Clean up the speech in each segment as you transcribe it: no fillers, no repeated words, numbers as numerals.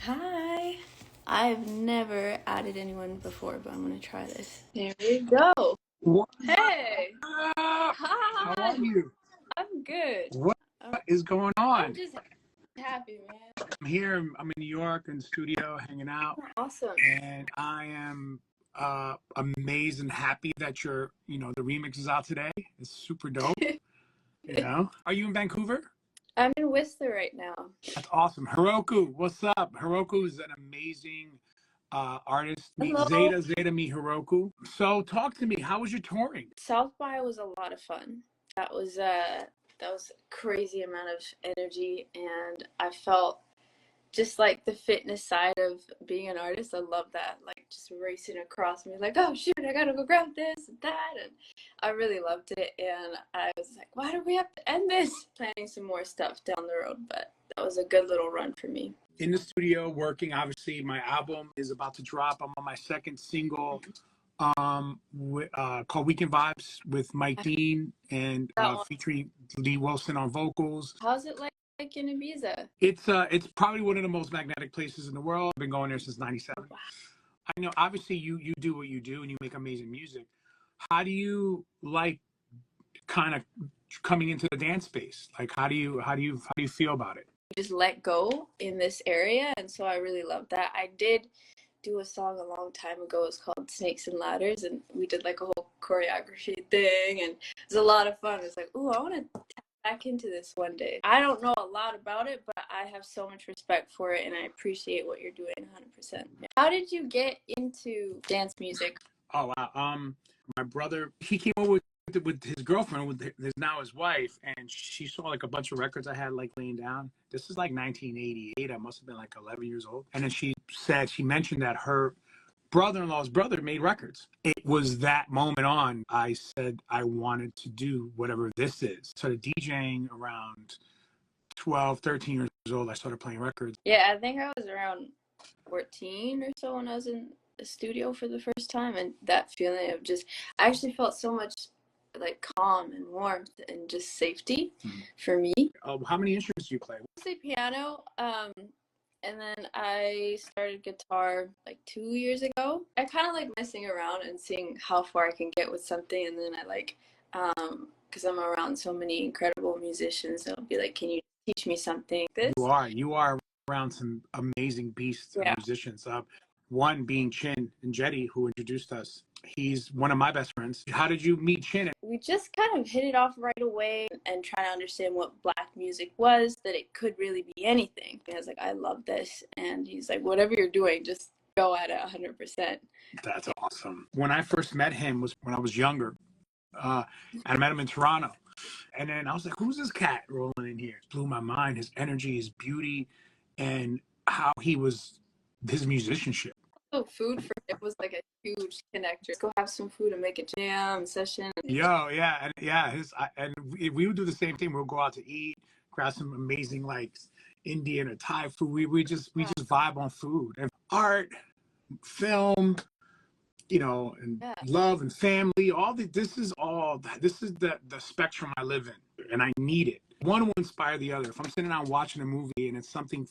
Hi. I've never added anyone before, but I'm gonna try this. There we go. What Hey. up? How Hi. are you? I'm good. What I'm, is going I'm on? just happy, man. I'm here. I'm in New York in the studio hanging out, Awesome. and I am amazed and happy that the remix is out today. It's super dope. Are you in Vancouver? I'm in Whistler right now. That's awesome. Heroku, what's up? Heroku is an amazing artist. Meet Hello. Zeta, meet Heroku. So talk to me. How was your touring? South by was a lot of fun. That was a crazy amount of energy, and I felt just like the fitness side of being an artist. I love that, like just racing across me, like, oh shoot, I gotta go grab this and that. And I really loved it, and I was like, why do we have to end this? Planning some more stuff down the road, but that was a good little run for me. In the studio working. Obviously, my album is about to drop. I'm on my second single called Weekend Vibes with Mike Dean and featuring Lee Wilson on vocals. How's it like in Ibiza? It's probably one of the most magnetic places in the world. I've been going there since '97. Wow. I know obviously you do what you do and you make amazing music. How do you like kind of coming into the dance space? Like how do you feel about it? Just let go in this area, and so I really love that. I did do a song a long time ago. It's called Snakes and Ladders, and we did like a whole choreography thing, and it was a lot of fun. It's like, oh, I want to tap back into this one day. I don't know a lot about it, but I have so much respect for it, and I appreciate what you're doing 100%. How did you get into dance music? Oh wow. My brother, he came over with his girlfriend, with his wife, and she saw like a bunch of records I had like laying down. This is like 1988. I must have been like 11 years old. And then she mentioned that her brother-in-law's brother made records. It was that moment on, I said I wanted to do whatever this is. Started DJing around 12, 13 years old. I started playing records. Yeah, I think I was around 14 or so when I was in the studio for the first time, and that feeling of just, I actually felt so much like calm and warmth and just safety for me. How many instruments do you play? Mostly piano, and then I started guitar like 2 years ago. I kind of like messing around and seeing how far I can get with something, and then I like, because I'm around so many incredible musicians, I'll be like, can you teach me something? You are around some amazing beasts of Yeah. musicians. One being Chin and Jetty, who introduced us. He's one of my best friends. How did you meet Chin? We just kind of hit it off right away and trying to understand what black music was, that it could really be anything. I was like, I love this. And he's like, whatever you're doing, just go at it 100%. That's awesome. When I first met him was when I was younger. And I met him in Toronto. And then I was like, who's this cat rolling in here? It blew my mind. His energy, his beauty, and how his musicianship. So food for him was like a huge connector. Let's go have some food and make a jam session. Yo, yeah, and yeah, and we would do the same thing. We'll go out to eat, grab some amazing like Indian or Thai food. We just vibe on food and art, film, and love and family. This is the spectrum I live in, and I need it. One will inspire the other. If I'm sitting down watching a movie and something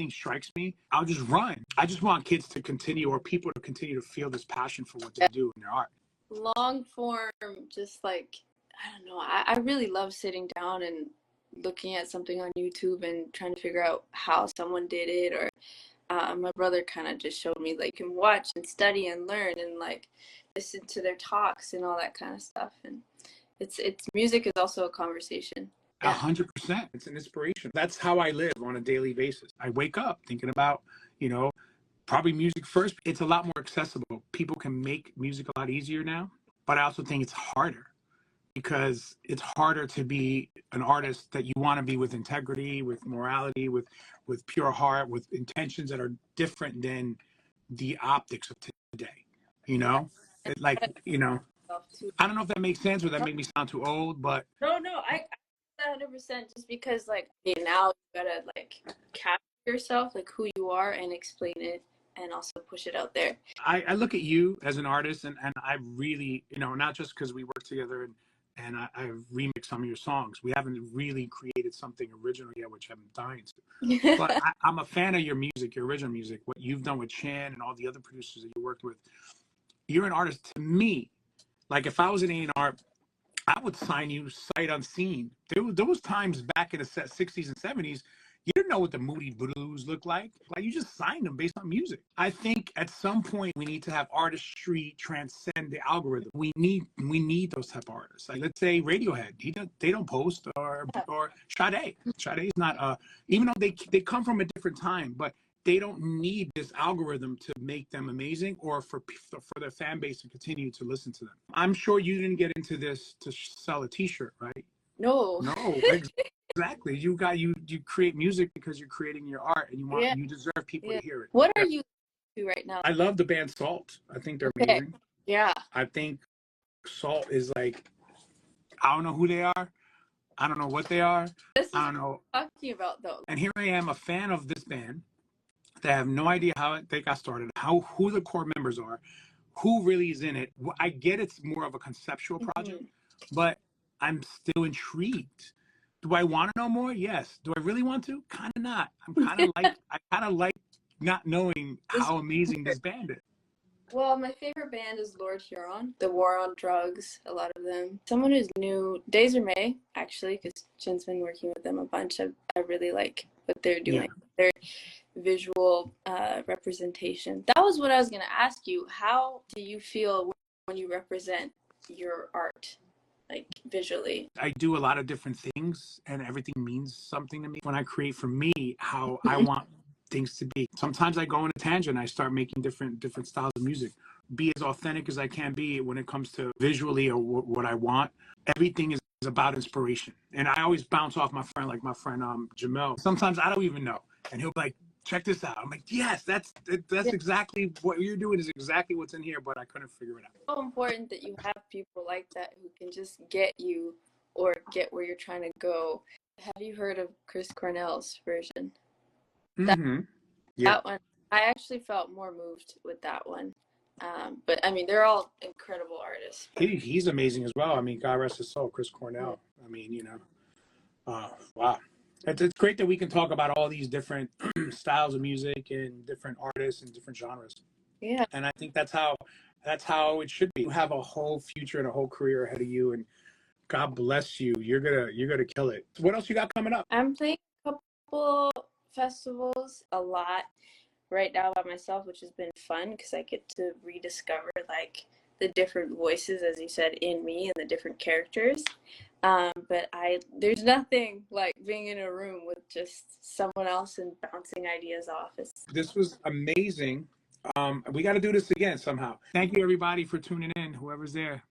strikes me, I'll just run. I just want kids to continue, or people to continue to feel this passion for what they do in their art. Long form, just like, I don't know. I really love sitting down and looking at something on YouTube and trying to figure out how someone did it, or my brother kind of just showed me, like, you can watch and study and learn and like listen to their talks and all that kind of stuff. And it's music is also a conversation. 100%. It's an inspiration. That's how I live on a daily basis. I wake up thinking about, probably music first. It's a lot more accessible. People can make music a lot easier now, but I also think it's harder because it's harder to be an artist that you want to be with integrity, with morality, with pure heart, with intentions that are different than the optics of today. You know, I don't know if that makes sense or that make me sound too old, but No, I 100%, just because like, okay, now you gotta like capture yourself, like who you are, and explain it and also push it out there. I look at you as an artist and I really, not just because we work together and I've remixed some of your songs. We haven't really created something original yet, which I'm dying to. But I'm a fan of your music, your original music, what you've done with Chan and all the other producers that you worked with. You're an artist to me. Like if I was an A&R, I would sign you sight unseen. There was times back in the 60s and 70s, you didn't know what the Moody Blues looked like. Like you just signed them based on music. I think at some point we need to have artistry transcend the algorithm. We need those type of artists. Like let's say Radiohead, they don't post, or Sade. Sade's not even though they come from a different time, but they don't need this algorithm to make them amazing, or for their fan base to continue to listen to them. I'm sure you didn't get into this to sell a T-shirt, right? No. No, exactly. You create music because you're creating your art, and you deserve people to hear it. What are you doing right now? I love the band Salt. I think they're amazing. Yeah. I think Salt is like, I don't know who they are. I don't know what they are. This is I don't know. what I'm talking about though. And here I am, a fan of this band. They have no idea how they got started, who the core members are, who really is in it. I get it's more of a conceptual project, but I'm still intrigued. Do I want to know more? Yes. Do I really want to? Kind of not. I kind of like not knowing how amazing this band is. Well, my favorite band is Lord Huron, The War on Drugs, a lot of them. Someone who's new, Days Are May, actually, because Chin's been working with them a bunch. I really like what they're doing. Their visual representation. That was what I was going to ask you. How do you feel when you represent your art, like visually? I do a lot of different things, and everything means something to me. When I create for me, how I want things to be. Sometimes I go on a tangent. I start making different styles of music. Be as authentic as I can be when it comes to visually or what I want. Everything is about inspiration, and I always bounce off my friend Jamel. Sometimes I don't even know, and he'll be like, check this out. I'm like, yes, that's exactly what you're doing, is exactly what's in here, but I couldn't figure it out. It's so important that you have people like that who can just get you or get where you're trying to go. Have you heard of Chris Cornell's version? That one, I actually felt more moved with that one. But I mean, they're all incredible artists. He's amazing as well. I mean, God rest his soul, Chris Cornell. I mean, wow. It's great that we can talk about all these different styles of music and different artists and different genres. Yeah. And I think that's how it should be. You have a whole future and a whole career ahead of you, and God bless you. You're gonna kill it. What else you got coming up? I'm playing a couple festivals a lot right now by myself, which has been fun because I get to rediscover like the different voices, as you said, in me and the different characters. But there's nothing like being in a room with just someone else and bouncing ideas off. This was amazing. We got to do this again somehow. Thank you everybody for tuning in, whoever's there.